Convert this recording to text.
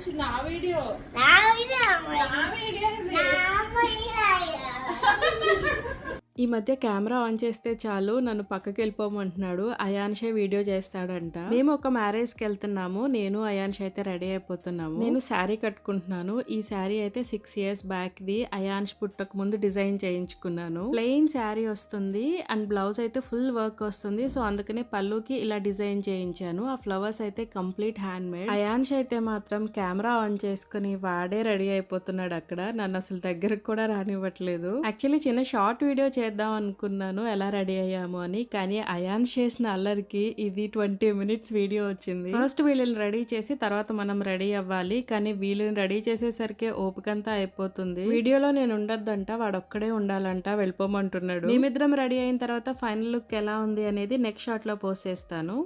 అయాన్ష్ నా వీడియో ఈ మధ్య కెమెరా ఆన్ చేస్తే చాలు నన్ను పక్కకి వెళ్ళిపోమంటున్నాడు. అయాన్షే వీడియో చేస్తాడంట. మేము ఒక మ్యారేజ్ కి వెళ్తున్నాము. నేను అయాన్ష్ అయితే రెడీ అయిపోతున్నాము. నేను శారీ కట్టుకుంటున్నాను. ఈ శారీ అయితే 6 years బ్యాక్ ది. అయాన్ష్ పుట్టక ముందు డిజైన్ చేయించుకున్నాను. ప్లెయిన్ శారీ వస్తుంది అండ్ బ్లౌజ్ అయితే ఫుల్ వర్క్ వస్తుంది. సో అందుకనే పళ్ళుకి ఇలా డిజైన్ చేయించాను. ఆ ఫ్లవర్స్ అయితే కంప్లీట్ హ్యాండ్ మేడ్. అయాన్ష్ అయితే మాత్రం కెమెరా ఆన్ చేసుకుని వాడే రెడీ అయిపోతున్నాడు అక్కడ. నన్ను అసలు దగ్గరకు కూడా రానివ్వట్లేదు. యాక్చువల్లీ చిన్న షార్ట్ వీడియో చేద్దాం అనుకున్నాను ఎలా రెడీ అయ్యాము అని. కానీ అయాన్ష్ చేసిన అల్లరికి ఇది 20 minutes వీడియో వచ్చింది. ఫస్ట్ వీళ్ళని రెడీ చేసి తర్వాత మనం రెడీ అవ్వాలి. కానీ వీళ్ళని రెడీ చేసేసరికి ఓపికంతా అయిపోతుంది. వీడియోలో నేను ఉండొద్దంట, వాడొక్కడే ఉండాలంట, వెళ్ళిపోమంటున్నాడు. మేమిద్దరం రెడీ అయిన తర్వాత ఫైనల్ లుక్ ఎలా ఉంది అనేది నెక్స్ట్ షాట్ లో పోస్ట్ చేస్తాను.